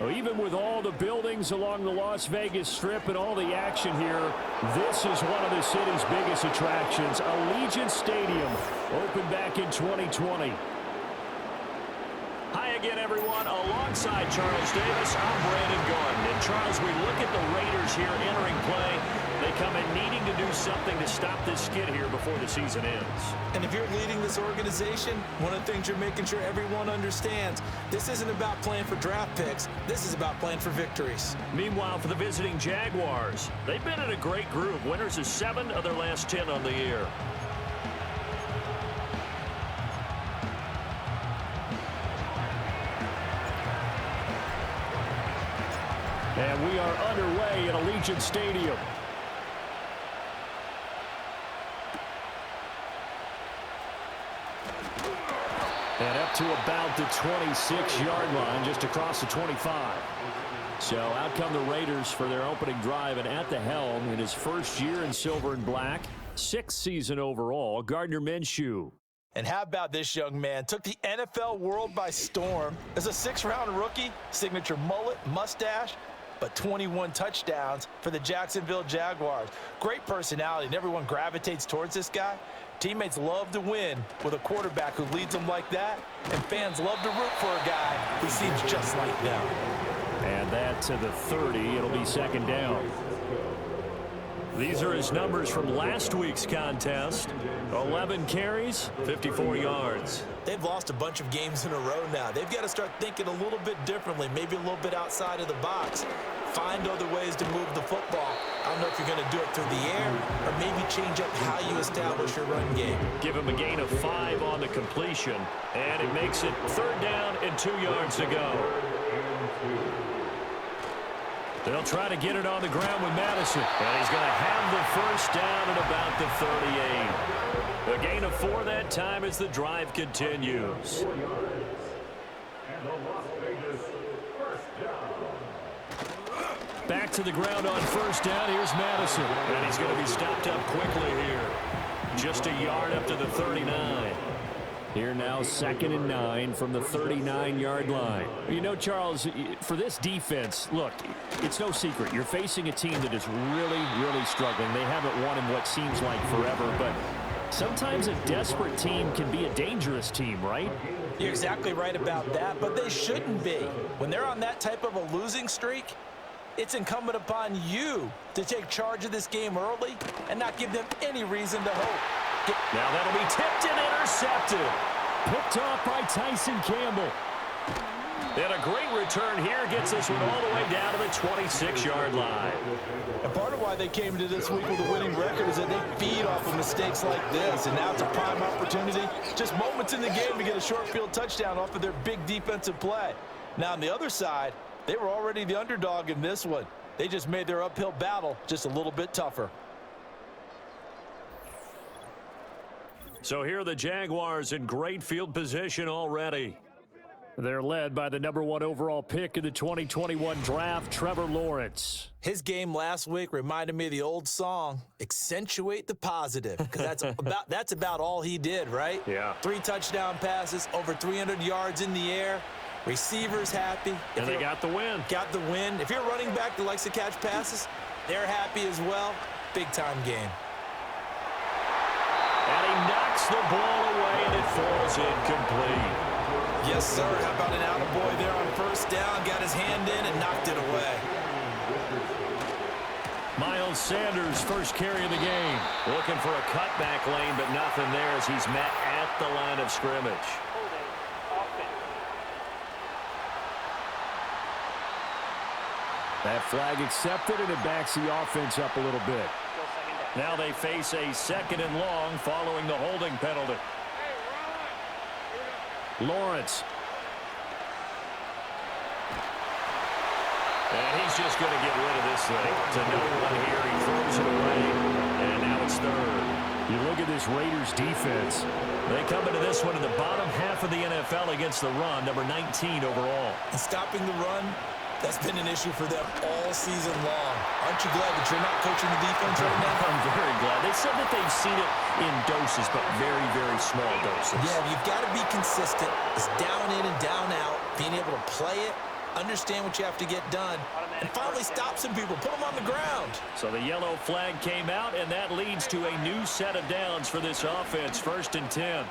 Well, even with all the buildings along the Las Vegas Strip and all the action here, this is one of the city's biggest attractions. Allegiant Stadium opened back in 2020. Hi again, everyone. Alongside Charles Davis, I'm Brandon Gordon. And Charles, we look at the Raiders here entering play. They come in needing to do something to stop this skid here before the season ends. And if you're leading this organization, one of the things you're making sure everyone understands, this isn't about playing for draft picks. This is about playing for victories. Meanwhile, for the visiting Jaguars, they've been in a great group. Winners of 7 of their last 10 on the year. And we are underway at Allegiant Stadium. And up to about the 26-yard line, just across the 25. So out come the Raiders for their opening drive, and at the helm in his first year in silver and black, 6th season overall, Gardner Minshew. And how about this young man? Took the NFL world by storm. As a 6th-round rookie, signature mullet, mustache, but 21 touchdowns for the Jacksonville Jaguars. Great personality, and everyone gravitates towards this guy. Teammates love to win with a quarterback who leads them like that, and fans love to root for a guy who seems just like them. And that to the 30. It'll be 2nd down. These are his numbers from last week's contest. 11 carries, 54 yards. They've lost a bunch of games in a row now. They've got to start thinking a little bit differently, maybe a little bit outside of the box. Find other ways to move the football. I don't know if you're going to do it through the air or maybe change up how you establish your run game. Give him a gain of 5 on the completion, and it makes it 3rd down and 2 yards to go. They'll try to get it on the ground with Madison. And he's going to have the 1st down at about the 38. A gain of 4 that time as the drive continues. Back to the ground on 1st down. Here's Madison. And he's going to be stopped up quickly here. Just a yard up to the 39. Here now, 2nd and 9 from the 39-yard line. You know, Charles, for this defense, look, it's no secret. You're facing a team that is really, really struggling. They haven't won in what seems like forever, but sometimes a desperate team can be a dangerous team, right? You're exactly right about that, but they shouldn't be. When they're on that type of a losing streak, it's incumbent upon you to take charge of this game early and not give them any reason to hope. Now that'll be tipped and intercepted. Picked off by Tyson Campbell. And a great return here gets this one all the way down to the 26-yard line. And part of why they came into this week with a winning record is that they feed off of mistakes like this, and now it's a prime opportunity, just moments in the game to get a short field touchdown off of their big defensive play. Now on the other side, they were already the underdog in this one. They just made their uphill battle just a little bit tougher. So here are the Jaguars in great field position already. They're led by the number 1 overall pick in the 2021 draft, Trevor Lawrence. His game last week reminded me of the old song, Accentuate the Positive, because that's about all he did, right? Yeah. 3 touchdown passes, over 300 yards in the air. Receivers happy. And they got the win. Got the win. If you're a running back that likes to catch passes, they're happy as well. Big-time game. And he knocks the ball away, and it falls incomplete. Yes, sir. How about an attaboy there on 1st down? Got his hand in and knocked it away. Miles Sanders, first carry of the game. Looking for a cutback lane, but nothing there as he's met at the line of scrimmage. That flag accepted, and it backs the offense up a little bit. Now they face a 2nd and long following the holding penalty. Lawrence. And he's just going to get rid of this thing. To no one here, he throws it away, and now it's 3rd. You look at this Raiders defense. They come into this one in the bottom half of the NFL against the run, number 19 overall. And stopping the run, that's been an issue for them all season long. Aren't you glad that you're not coaching the defense right now? I'm very glad. They said that they've seen it in doses, but very, very small doses. Yeah, you've got to be consistent. It's down in and down out, being able to play it understand what you have to get done, and finally stop some people, put them on the ground. So the yellow flag came out, and that leads to a new set of downs for this offense. 1st and 10.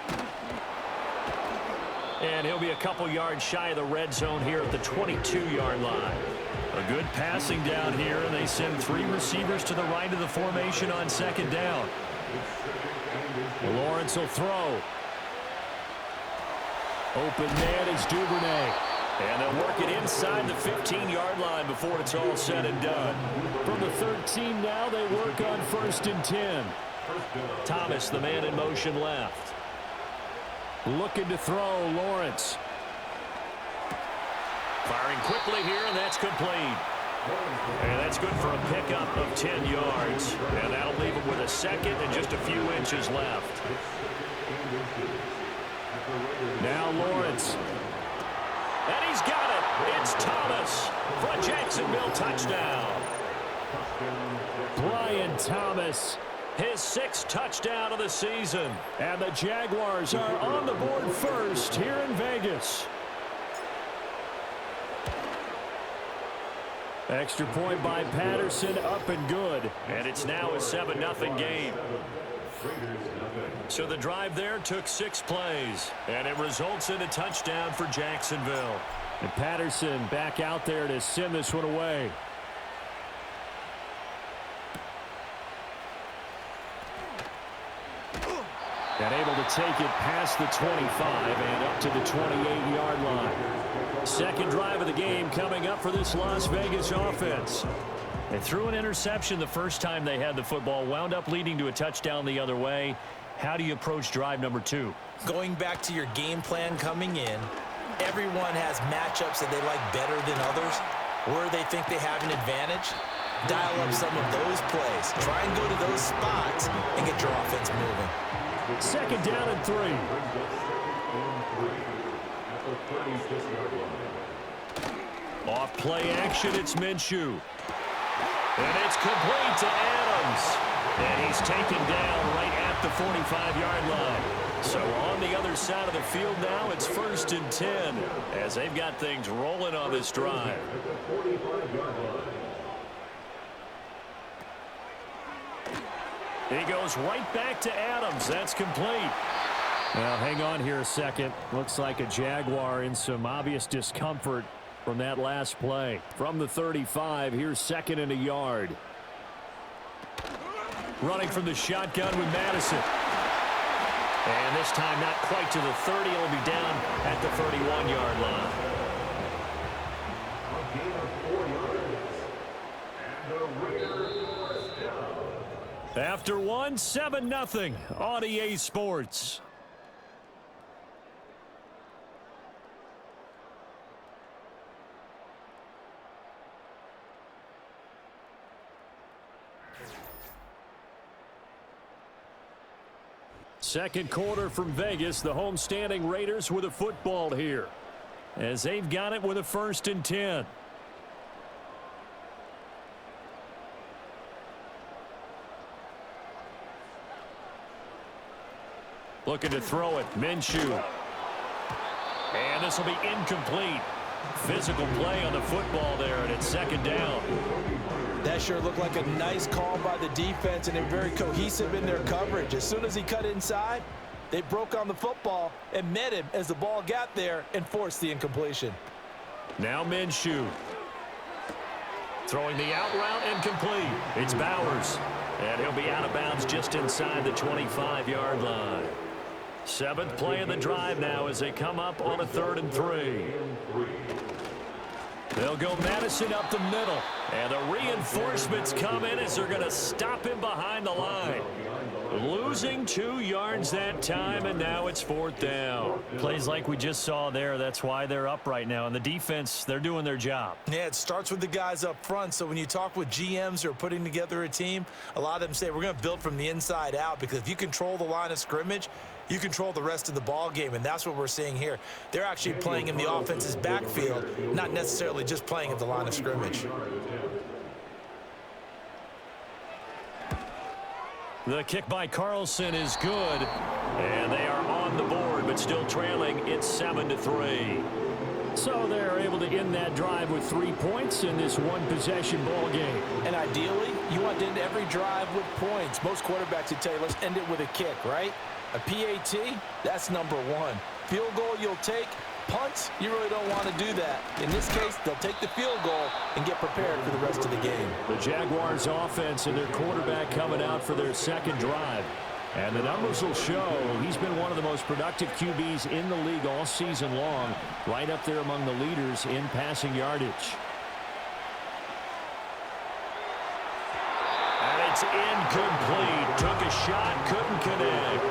And he'll be a couple yards shy of the red zone here at the 22-yard line. A good passing down here, and they send 3 receivers to the right of the formation on 2nd down. Lawrence will throw. Open man is Duvernay. And they'll work it inside the 15-yard line before it's all said and done. From the 13 now, they work on 1st and 10. Thomas, the man in motion left. Looking to throw, Lawrence. Firing quickly here, and that's complete. And that's good for a pickup of 10 yards. And that'll leave him with a 2nd and just a few inches left. Now Lawrence. And he's got it. It's Thomas for a Jacksonville touchdown. Brian Thomas. His 6th touchdown of the season. And the Jaguars are on the board first here in Vegas. Extra point by Patterson, up and good. And it's now a 7-0 game. So the drive there took 6 plays. And it results in a touchdown for Jacksonville. And Patterson back out there to send this one away. And able to take it past the 25 and up to the 28-yard line. 2nd drive of the game coming up for this Las Vegas offense. They threw an interception the first time they had the football, wound up leading to a touchdown the other way. How do you approach drive number 2? Going back to your game plan coming in, everyone has matchups that they like better than others, where they think they have an advantage. Dial up some of those plays. Try and go to those spots and get your offense moving. 2nd down and 3. Off play action, it's Minshew. And it's complete to Adams. And he's taken down right at the 45-yard line. So on the other side of the field now, it's 1st and 10 as they've got things rolling on this drive. He goes right back to Adams. That's complete. Well, hang on here a second. Looks like a Jaguar in some obvious discomfort from that last play. From the 35, here's 2nd and a yard. Running from the shotgun with Madison. And this time not quite to the 30. It'll be down at the 31-yard line. After one, 7-0 on EA Sports. Second quarter from Vegas. The homestanding Raiders with a football here, as they've got it with a 1st and 10. Looking to throw it. Minshew. And this will be incomplete. Physical play on the football there, and it's 2nd down. That sure looked like a nice call by the defense, and they're very cohesive in their coverage. As soon as he cut inside, they broke on the football and met him as the ball got there and forced the incompletion. Now Minshew. Throwing the out route, incomplete. It's Bowers. And he'll be out of bounds just inside the 25-yard line. 7th play of the drive now as they come up on a 3rd and 3. They'll go Madison up the middle. And the reinforcements come in as they're going to stop him behind the line. Losing 2 yards that time, and now it's 4th down. Plays like we just saw there. That's why they're up right now. And the defense, they're doing their job. Yeah, it starts with the guys up front. So when you talk with GMs who are putting together a team, a lot of them say we're going to build from the inside out, because if you control the line of scrimmage, you control the rest of the ball game, and that's what we're seeing here. They're actually playing in the offense's backfield, not necessarily just playing at the line of scrimmage. The kick by Carlson is good, and they are on the board, but still trailing. It's 7-3. So they're able to end that drive with 3 points in this one-possession ball game. And ideally, you want to end every drive with points. Most quarterbacks would tell you, let's end it with a kick, right? A PAT, that's number one. Field goal you'll take. Punts, you really don't want to do that. In this case, they'll take the field goal and get prepared for the rest of the game. The Jaguars offense and their quarterback coming out for their second drive. And the numbers will show he's been one of the most productive QBs in the league all season long, right up there among the leaders in passing yardage. And it's incomplete. Took a shot, couldn't connect.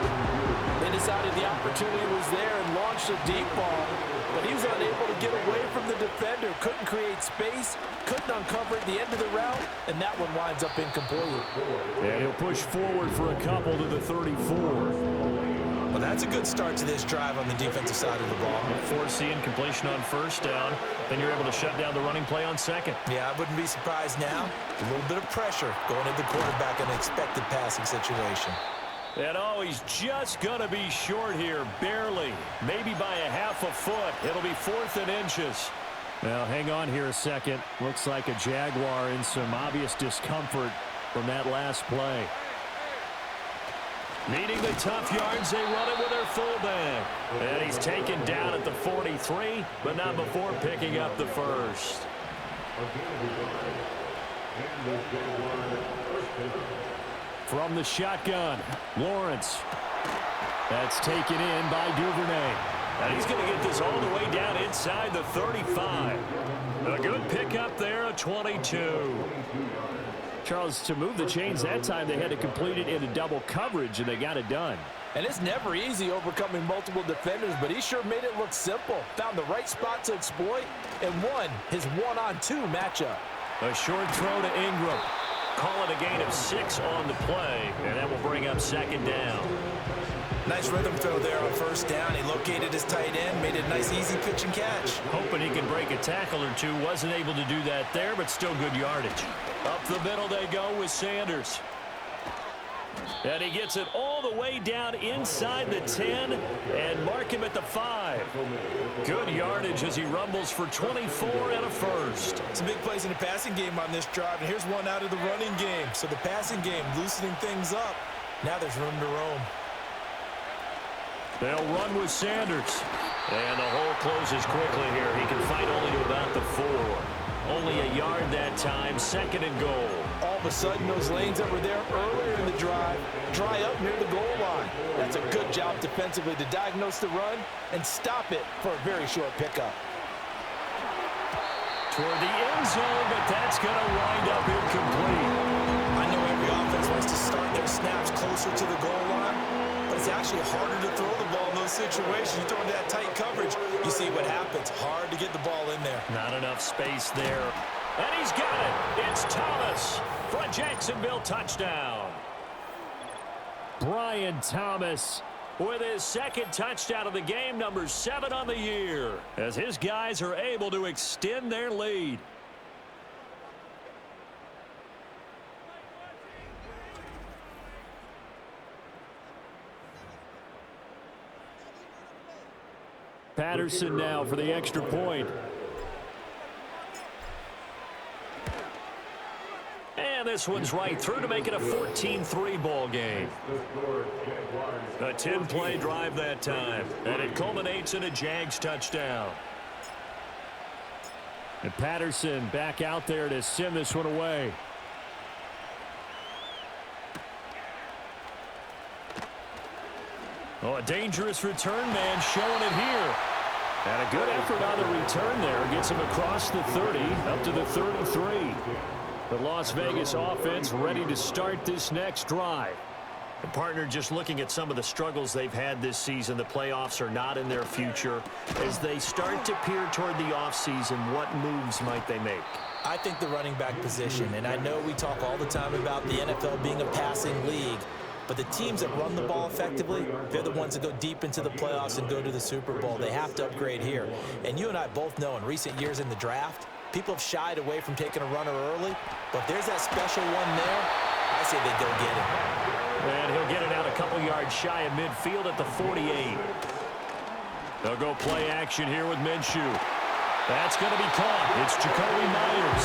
They decided the opportunity was there and launched a deep ball, but he was unable to get away from the defender, couldn't create space, couldn't uncover at the end of the route, and that one winds up incomplete. And he'll push forward for a couple to the 34. Well, that's a good start to this drive on the defensive side of the ball. Force the incompletion on first down, then you're able to shut down the running play on second. Yeah, I wouldn't be surprised now. A little bit of pressure going at the quarterback in an expected passing situation. And oh, he's just going to be short here, barely. Maybe by a half a foot. It'll be 4th and inches. Now, hang on here a second. Looks like a Jaguar in some obvious discomfort from that last play. Needing the tough yards, they run it with their fullback. And he's taken down at the 43, but not before picking up the first. From the shotgun, Lawrence. That's taken in by Duvernay. And he's going to get this all the way down inside the 35. A good pickup there, a 22. Charles, to move the chains that time, they had to complete it into double coverage, and they got it done. And it's never easy overcoming multiple defenders, but he sure made it look simple. Found the right spot to exploit and won his one-on-two matchup. A short throw to Ingram. Call it a gain of 6 on the play, and that will bring up second down. Nice rhythm throw there on first down. He located his tight end, made it a nice easy pitch and catch. Hoping he can break a tackle or two. Wasn't able to do that there, but still good yardage. Up the middle they go with Sanders. And he gets it all the way down inside the 10 and mark him at the 5. Good yardage as he rumbles for 24 and a first. Some big plays in the passing game on this drive, and here's one out of the running game. So the passing game loosening things up. Now there's room to roam. They'll run with Sanders. And the hole closes quickly here. He can fight only to about the 4. Only a yard that time, second and goal. All of a sudden, those lanes that were there earlier in the drive dry up near the goal line. That's a good job defensively to diagnose the run and stop it for a very short pickup. Toward the end zone, but that's going to wind up incomplete. I know every offense wants to start their snaps closer to the goal line, but it's actually harder to throw the ball in those situations. You throw into that tight coverage, you see what happens. Hard to get the ball in there. Not enough space there. And he's got it. It's Thomas for a Jacksonville touchdown. Brian Thomas with his second touchdown of the game, number 7 on the year, as his guys are able to extend their lead. Patterson now for the extra point. And this one's right through to make it a 14-3 ball game. A 10-play drive that time, and it culminates in a Jags touchdown. And Patterson back out there to send this one away. Oh, a dangerous return man showing it here. And a good effort on the return there. Gets him across the 30, up to the 33. The Las Vegas offense ready to start this next drive. The partner, just looking at some of the struggles they've had this season, the playoffs are not in their future. As they start to peer toward the offseason, what moves might they make? I think the running back position, and I know we talk all the time about the NFL being a passing league, but the teams that run the ball effectively, they're the ones that go deep into the playoffs and go to the Super Bowl. They have to upgrade here. And you and I both know in recent years in the draft, people have shied away from taking a runner early, but if there's that special one there, I say they go get him. And he'll get it out a couple yards shy of midfield at the 48. They'll go play action here with Minshew. That's going to be caught. It's Jacoby Myers.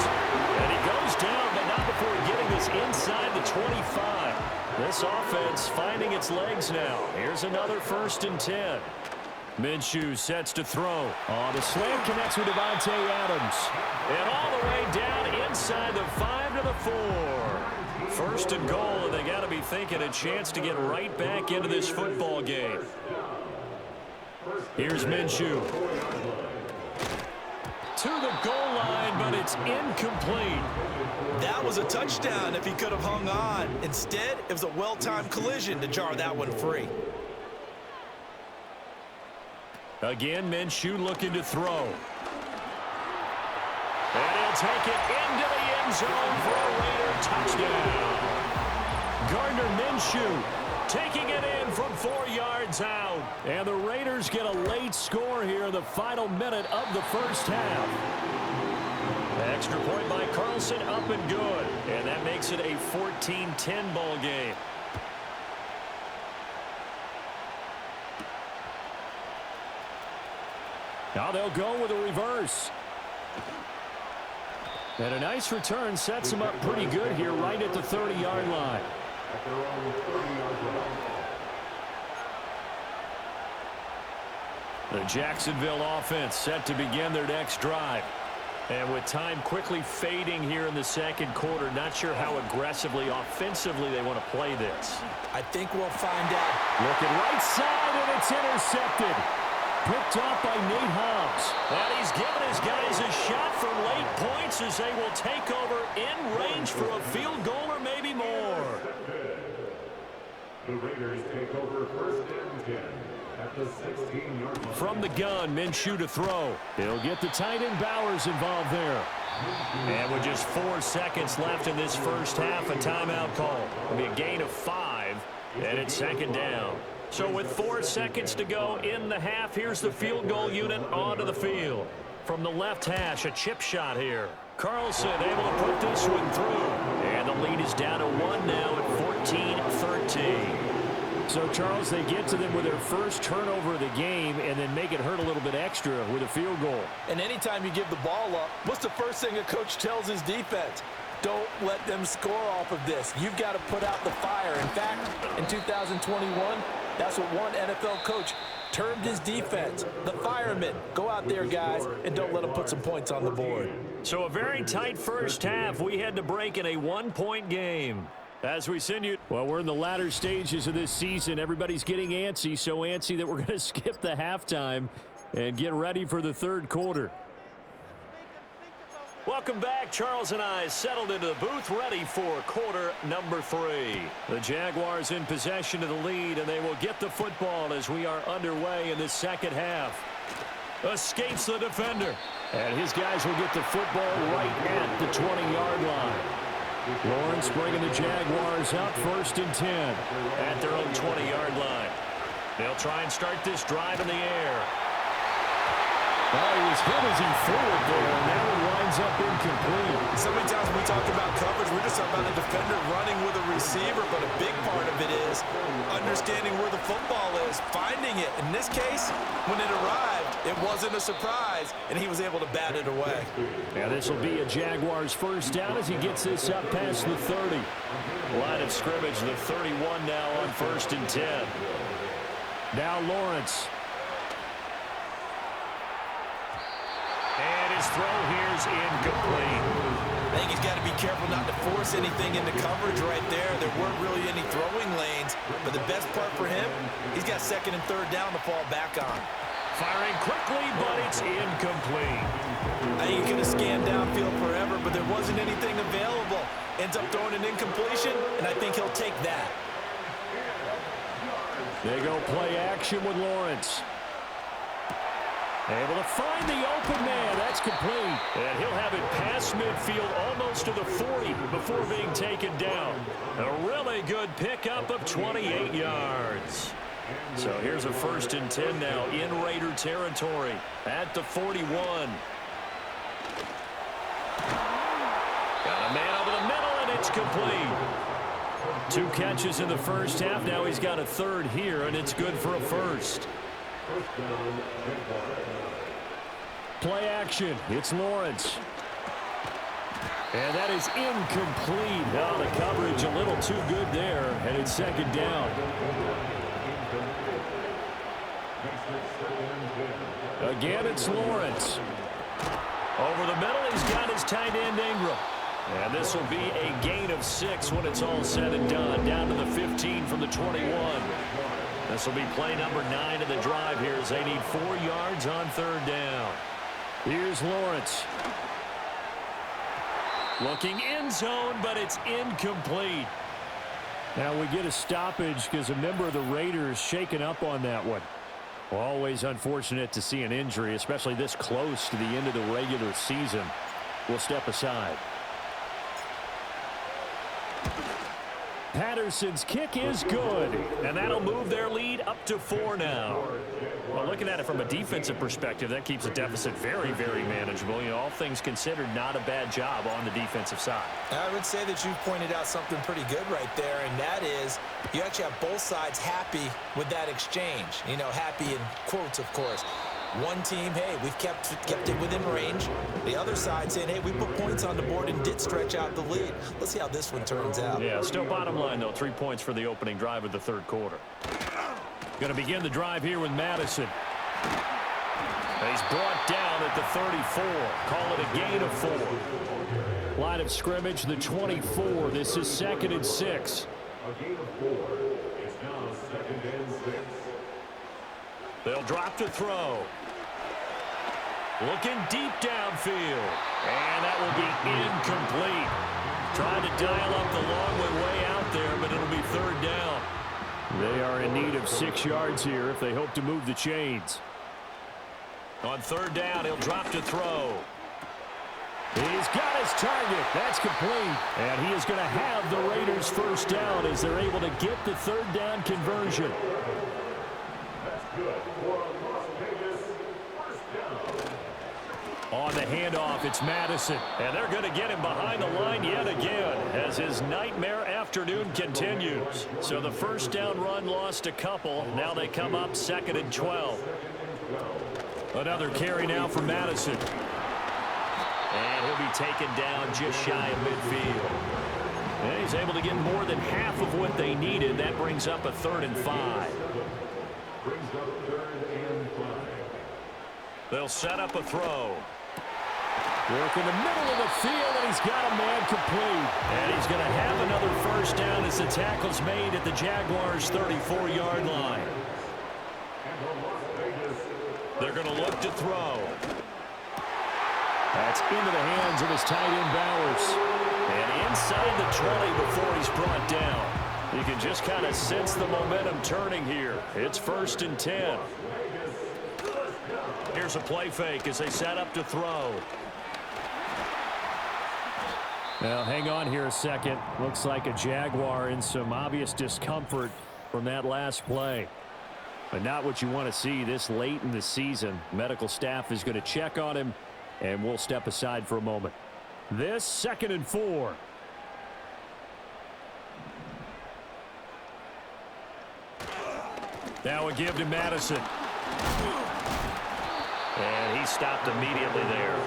And he goes down, but not before getting this inside the 25. This offense finding its legs now. Here's another 1st and 10. Minshew sets to throw. Oh, the slant connects with Devontae Adams. And all the way down inside the 5 to the 4. 1st and goal, and they got to be thinking a chance to get right back into this football game. Here's Minshew. To the goal line, but it's incomplete. That was a touchdown if he could have hung on. Instead, it was a well-timed collision to jar that one free. Again, Minshew looking to throw. And he'll take it into the end zone for a Raider touchdown. Gardner Minshew taking it in from 4 yards out. And the Raiders get a late score here in the final minute of the first half. Extra point by Carlson, up and good. And that makes it a 14-10 ball game. Now they'll go with a reverse. And a nice return sets him up pretty good here right at the 30-yard line. The Jacksonville offense set to begin their next drive. And with time quickly fading here in the second quarter, not sure how aggressively, offensively they want to play this. I think we'll find out. Looking right side, and it's intercepted. Picked off by Nate Hobbs. And he's given his guys a shot for late points as they will take over in range for a field goal or maybe more. The Raiders take over 1st and 10 at the 16-yard line. From the gun, Minshew to throw. He'll get the tight end Bowers involved there. And with just 4 seconds left in this first half, a timeout call. It'll be a gain of 5, and it's 2nd down. So with 4 seconds to go in the half, here's the field goal unit onto the field. From the left hash, a chip shot here. Carlson able to put this one through. And the lead is down to 1 now at 14-13. So, Charles, they get to them with their first turnover of the game and then make it hurt a little bit extra with a field goal. And anytime you give the ball up, what's the first thing a coach tells his defense? Don't let them score off of this. You've got to put out the fire. In fact, in 2021, that's what one NFL coach termed his defense, the firemen. Go out there, guys, and don't let them put some points on the board. So a very tight first half. We had to break in a 1-point game. As we send you, well, we're in the latter stages of this season. Everybody's getting antsy, so antsy that we're going to skip the halftime and get ready for the third quarter. Welcome back. Charles and I settled into the booth, ready for quarter number 3. The Jaguars in possession of the lead, and they will get the football as we are underway in the second half. Escapes the defender, and his guys will get the football right at the 20-yard line. Lawrence bringing the Jaguars up 1st and 10 at their own 20-yard line. They'll try and start this drive in the air. Oh, he was hit as he threw it there, and that one winds up incomplete. So many times when we talk about coverage, we're just talking about a defender running with a receiver, but a big part of it is understanding where the football is, finding it. In this case, when it arrived, it wasn't a surprise, and he was able to bat it away. Yeah, this will be a Jaguars first down as he gets this up past the 30. Line of scrimmage, the 31 now on 1st and 10. Now Lawrence. And his throw here's incomplete. I think he's got to be careful not to force anything into coverage right there. There weren't really any throwing lanes, but the best part for him, he's got 2nd and 3rd down to fall back on. Firing quickly, but it's incomplete. I think he could have scanned downfield forever, but there wasn't anything available. Ends up throwing an incompletion, and I think he'll take that. They go play action with Lawrence. Able to find the open man. That's complete. And he'll have it past midfield almost to the 40 before being taken down. A really good pickup of 28 yards. So here's a 1st and 10 now in Raider territory at the 41. Got a man over the middle, and it's complete. 2 catches in the first half. Now he's got a 3rd here, and it's good for a 1st. Play action. It's Lawrence. And that is incomplete. Now the coverage a little too good there, and it's second down. Again, it's Lawrence. Over the middle, he's got his tight end Ingram. And this will be a gain of 6 when it's all said and done. Down to the 15 from the 21. This will be play number 9 of the drive here as they need 4 yards on third down. Here's Lawrence. Looking end zone, but it's incomplete. Now we get a stoppage because a member of the Raiders shaken up on that one. Always unfortunate to see an injury, especially this close to the end of the regular season. We'll step aside. Patterson's kick is good, and that'll move their lead up to 4 now. Well, looking at it from a defensive perspective, that keeps the deficit very, very manageable. You know, all things considered, not a bad job on the defensive side. I would say that you've pointed out something pretty good right there, and that is you actually have both sides happy with that exchange. You know, happy in quotes, of course. One team, hey, we've kept it within range. The other side saying, hey, we put points on the board and did stretch out the lead. Let's see how this one turns out. Yeah, still bottom line, though. 3 points for the opening drive of the third quarter. Going to begin the drive here with Madison. He's brought down at the 34. Call it a gain of 4. Line of scrimmage, the 24. This is 2nd and 6. A gain of 4. It's now 2nd and 6. They'll drop to throw. Looking deep downfield. And that will be incomplete. Trying to dial up the long way out there, but it'll be third down. They are in need of 6 yards here if they hope to move the chains. On third down, he'll drop to throw. He's got his target. That's complete. And he is going to have the Raiders first down as they're able to get the third down conversion. Good for Las Vegas. First down. On the handoff, it's Madison. And they're going to get him behind the line yet again as his nightmare afternoon continues. So the first down run lost a couple. Now they come up 2nd and 12. Another carry now for Madison. And he'll be taken down just shy of midfield. And he's able to get more than half of what they needed. That brings up a 3rd and 5. Brings up 3rd and 5. They'll set up a throw. Work in the middle of the field, and he's got a man complete. And he's going to have another first down as the tackle's made at the Jaguars' 34-yard line. They're going to look to throw. That's into the hands of his tight end, Bowers. And inside the 20 before he's brought down. You can just kind of sense the momentum turning here. It's 1st and 10. Here's a play fake as they set up to throw. Now, hang on here a second. Looks like a Jaguar in some obvious discomfort from that last play. But not what you want to see this late in the season. Medical staff is going to check on him, and we'll step aside for a moment. This 2nd and 4. Now a give to Madison. And he stopped immediately there.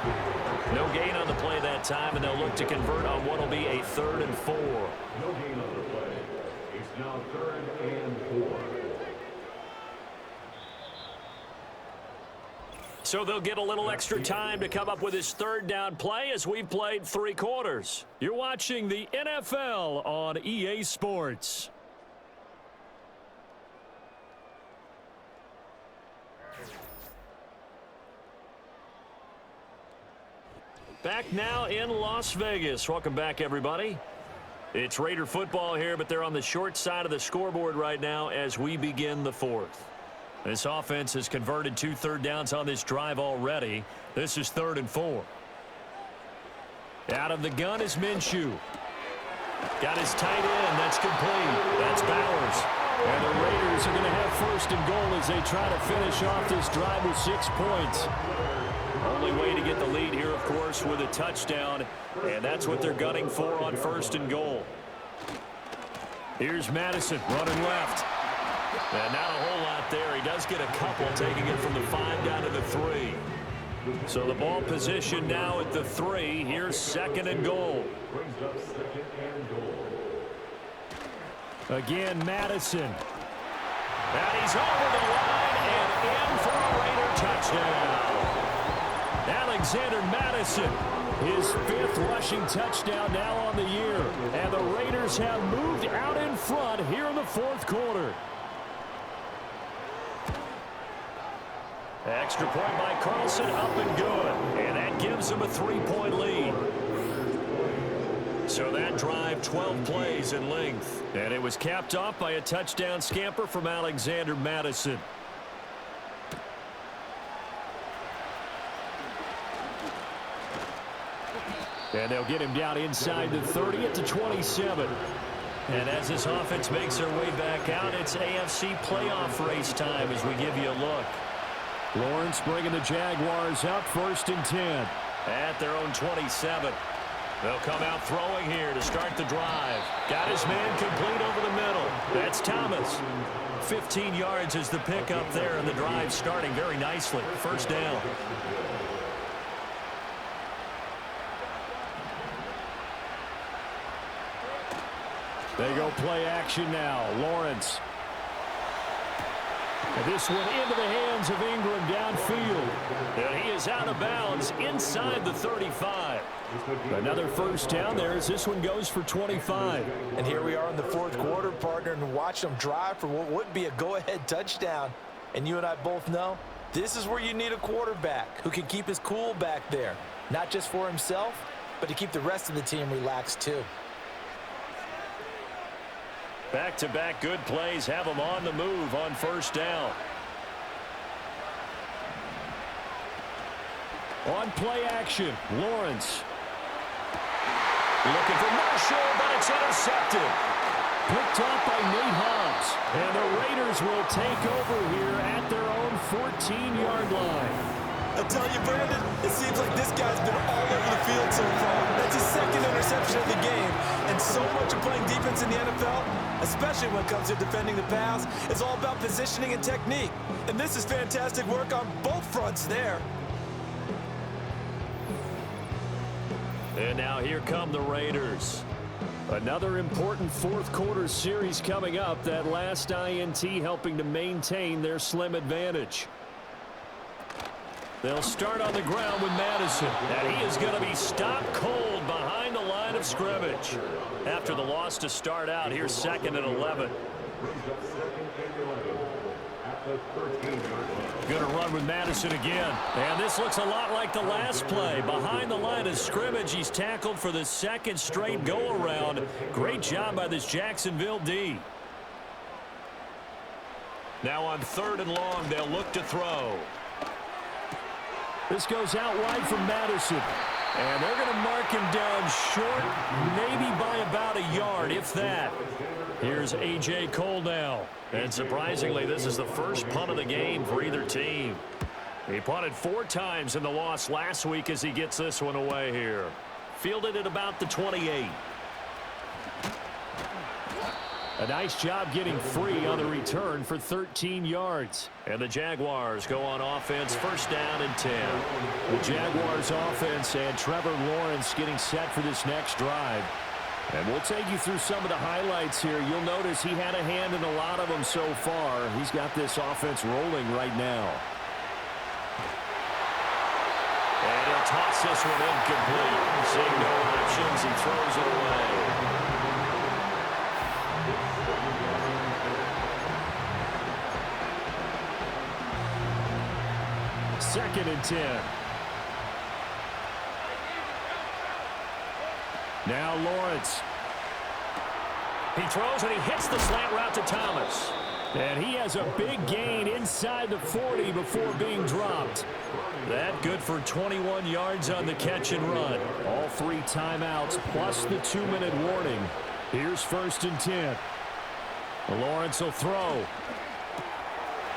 No gain on the play that time, and they'll look to convert on what will be a 3rd and 4. No gain on the play. It's now 3rd and 4. So they'll get a little extra time to come up with his 3rd down play as we've played 3 quarters. You're watching the NFL on EA Sports. Back now in Las Vegas. Welcome back, everybody. It's Raider football here, but they're on the short side of the scoreboard right now as we begin the 4th. This offense has converted 2 third downs on this drive already. This is 3rd and 4. Out of the gun is Minshew. Got his tight end. That's complete. That's Bowers. And the Raiders are going to have 1st and goal as they try to finish off this drive with 6 points. Only way to get the lead here, of course, with a touchdown. And that's what they're gunning for on 1st and goal. Here's Madison running left. And not a whole lot there. He does get a couple, taking it from the 5 down to the 3. So the ball position now at the 3. Here's 2nd and goal. Brings up 2nd and goal. Again, Madison. And he's over the line and in for a Raider touchdown. Alexander Madison, his 5th rushing touchdown now on the year. And the Raiders have moved out in front here in the 4th quarter. Extra point by Carlson, up and good. And that gives him a 3-point lead. So that drive, 12 plays in length. And it was capped off by a touchdown scamper from Alexander Madison. And they'll get him down inside the 30 at the 27. And as this offense makes their way back out, it's AFC playoff race time as we give you a look. Lawrence bringing the Jaguars out 1st and 10. At their own 27. They'll come out throwing here to start the drive. Got his man complete over the middle. That's Thomas. 15 yards is the pickup there, and the drive starting very nicely. 1st down. They go play action now. Lawrence. And this one into the hands of Ingram downfield. And he is out of bounds inside the 35. Another 1st down there as this one goes for 25. And here we are in the 4th quarter, partner, and watch them drive for what would be a go-ahead touchdown. And you and I both know this is where you need a quarterback who can keep his cool back there. Not just for himself, but to keep the rest of the team relaxed too. Back-to-back good plays have them on the move on 1st down. On play action, Lawrence. Looking for Marshall, but it's intercepted. Picked off by Nate Hobbs. And the Raiders will take over here at their own 14-yard line. I tell you, Brandon, it seems like this guy's been all over the field so far. That's his 2nd interception of the game. And so much of playing defense in the NFL, especially when it comes to defending the pass, is all about positioning and technique. And this is fantastic work on both fronts there. And now here come the Raiders. Another important 4th quarter series coming up. That last INT helping to maintain their slim advantage. They'll start on the ground with Madison. And he is going to be stopped cold behind the line of scrimmage. After the loss to start out, here's 2nd and 11. Going to run with Madison again. And this looks a lot like the last play. Behind the line of scrimmage, he's tackled for the 2nd straight go-around. Great job by this Jacksonville D. Now on 3rd and long, they'll look to throw. This goes out wide from Madison. And they're going to mark him down short, maybe by about a yard, if that. Here's A.J. Cole now. And surprisingly, this is the first punt of the game for either team. He punted 4 times in the loss last week as he gets this one away here. Fielded at about the 28. A nice job getting free on the return for 13 yards. And the Jaguars go on offense, 1st down and 10. The Jaguars offense and Trevor Lawrence getting set for this next drive. And we'll take you through some of the highlights here. You'll notice he had a hand in a lot of them so far. He's got this offense rolling right now. And he'll toss this one incomplete. Seeing no options, he throws it away. 2nd and 10. Now Lawrence. He throws and he hits the slant route to Thomas. And he has a big gain inside the 40 before being dropped. That good for 21 yards on the catch and run. All 3 timeouts plus the 2-minute warning. Here's 1st and 10. Lawrence will throw.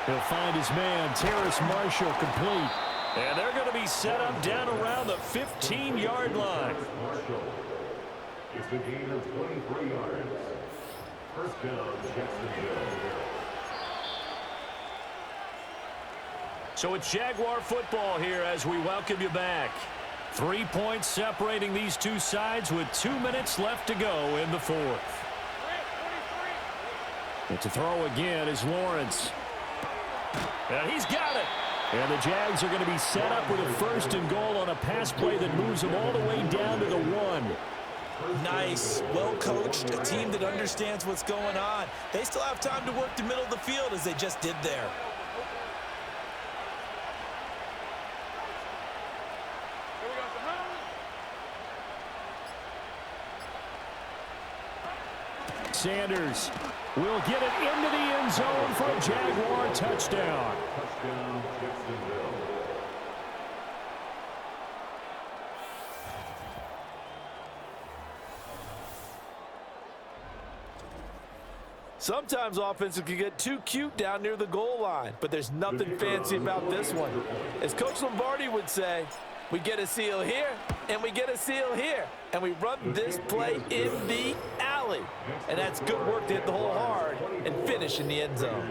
He'll find his man, Terrace Marshall, complete. And they're going to be set up down around the 15-yard line. Marshall. It's the gain of 23 yards. 1st down, Jacksonville. So it's Jaguar football here as we welcome you back. 3 points separating these two sides with 2 minutes left to go in the fourth. And to throw again is Lawrence. And he's got it. And the Jags are going to be set up with a 1st and goal on a pass play that moves them all the way down to the 1. Nice, well coached, a team that understands what's going on. They still have time to work the middle of the field as they just did there. Sanders will get it into the end zone for a Jaguar touchdown. Touchdown, Jacksonville. Sometimes offenses can get too cute down near the goal line, but there's nothing fancy about this one. As Coach Lombardi would say, we get a seal here, and we get a seal here, and we run this play in the alley. And that's good work to hit the hole hard and finish in the end zone.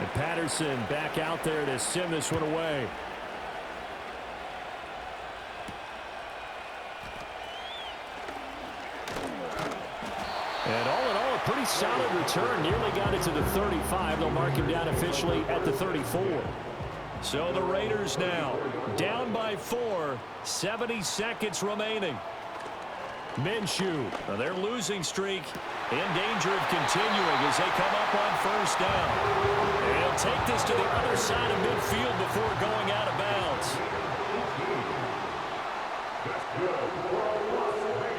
And Patterson back out there to send this one away. And all in all, a pretty solid return. Nearly got it to the 35. They'll mark him down officially at the 34. So the Raiders now down by 4, 70 seconds remaining. Minshew. Now their losing streak in danger of continuing as they come up on 1st down. And he'll take this to the other side of midfield before going out of bounds.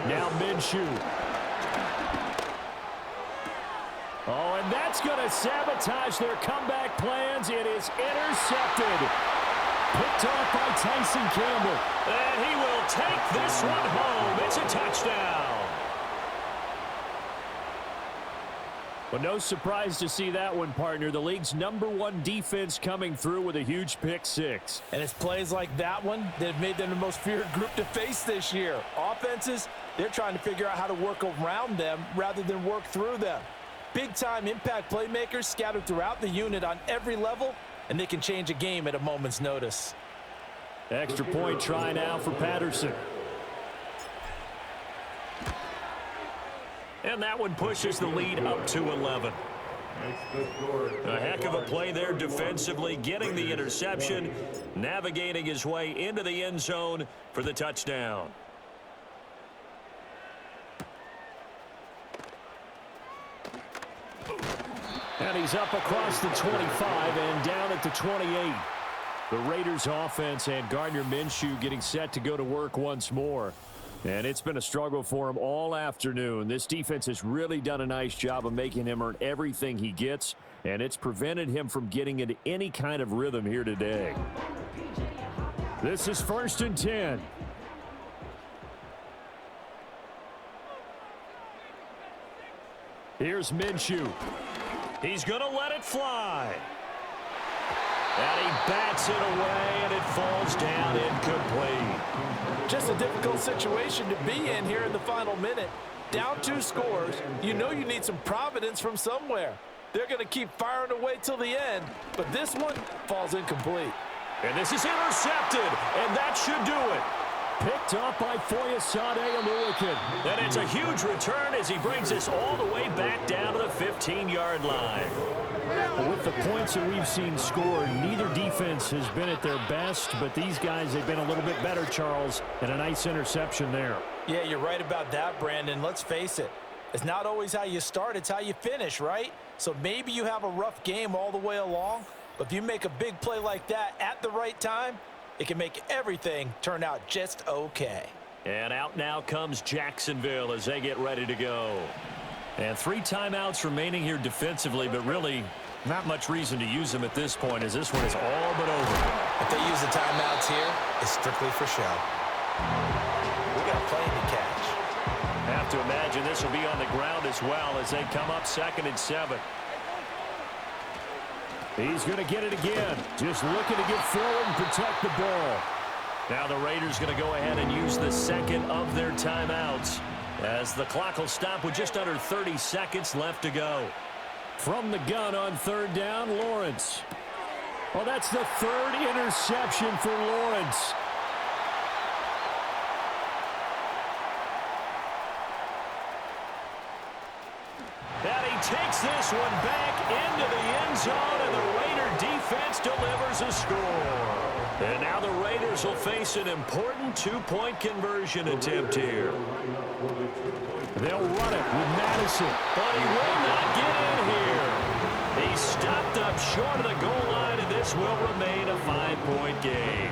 Now Minshew. Oh, and that's going to sabotage their comeback plans. It is intercepted. Picked off by Tyson Campbell. And he will take this one home. It's a touchdown. Well, no surprise to see that one, partner. The league's #1 defense coming through with a huge pick 6. And it's plays like that one that have made them the most feared group to face this year. Offenses, they're trying to figure out how to work around them rather than work through them. Big-time impact playmakers scattered throughout the unit on every level, and they can change a game at a moment's notice. Extra point try now for Patterson. And that one pushes the lead up to 11. A heck of a play there defensively, getting the interception, navigating his way into the end zone for the touchdown. And he's up across the 25 and down at the 28. The Raiders offense and Gardner Minshew getting set to go to work once more. And it's been a struggle for him all afternoon. This defense has really done a nice job of making him earn everything he gets, and it's prevented him from getting into any kind of rhythm here today. This is 1st and 10. Here's Minshew. He's going to let it fly. And he bats it away, and it falls down incomplete. Just a difficult situation to be in here in the final minute. Down 2 scores, you know you need some providence from somewhere. They're going to keep firing away till the end, but this one falls incomplete. And this is intercepted, and that should do it. Picked up by Foyesade Oluwakin. And it's a huge return as he brings us all the way back down to the 15-yard line. With the points that we've seen scored, neither defense has been at their best, but these guys have been a little bit better, Charles, and a nice interception there. Yeah, you're right about that, Brandon. Let's face it. It's not always how you start, it's how you finish, right? So maybe you have a rough game all the way along, but if you make a big play like that at the right time, it can make everything turn out just okay. And out now comes Jacksonville as they get ready to go. And 3 timeouts remaining here defensively, but really not much reason to use them at this point as this one is all but over. If they use the timeouts here, it's strictly for show. We got a play to catch. Have to imagine this will be on the ground as well as they come up 2nd and 7. He's going to get it again. Just looking to get forward and protect the ball. Now the Raiders going to go ahead and use the 2nd of their timeouts as the clock will stop with just under 30 seconds left to go. From the gun on third down, Lawrence. Well, that's the third interception for Lawrence. And he takes this one back into the end zone, and the Raider defense delivers a score. And now the Raiders will face an important two-point conversion attempt here. They'll run it with Madison. But he will not get in here. He's stopped up short of the goal line, and this will remain a 5-point game.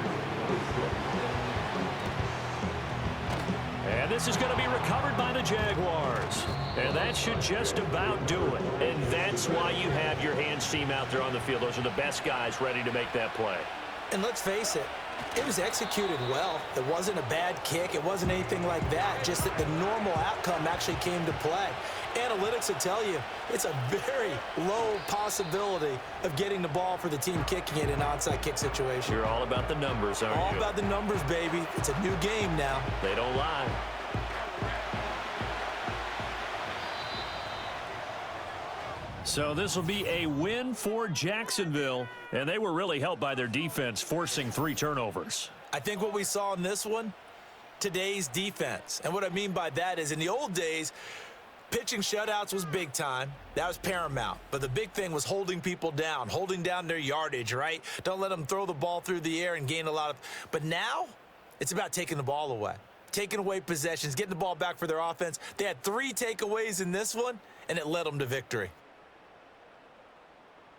And this is going to be recovered by the Jaguars. And that should just about do it. And that's why you have your hands team out there on the field. Those are the best guys ready to make that play. And let's face it, it was executed well. It wasn't a bad kick. It wasn't anything like that. Just that the normal outcome actually came to play. Analytics will tell you it's a very low possibility of getting the ball for the team kicking it in an onside kick situation. You're all about the numbers, aren't you? All about the numbers, baby. It's a new game now. They don't lie. So this will be a win for Jacksonville, and they were really helped by their defense forcing 3 turnovers. I think what we saw in this one, today's defense. And what I mean by that is in the old days, pitching shutouts was big time. That was paramount. But the big thing was holding people down, holding down their yardage, right? Don't let them throw the ball through the air and gain a lot of... But now, it's about taking the ball away. Taking away possessions, getting the ball back for their offense. They had 3 takeaways in this one, and it led them to victory.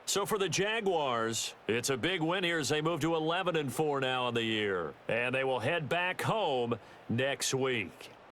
So for the Jaguars, it's a big win here as they move to 11-4 now in the year. And they will head back home next week.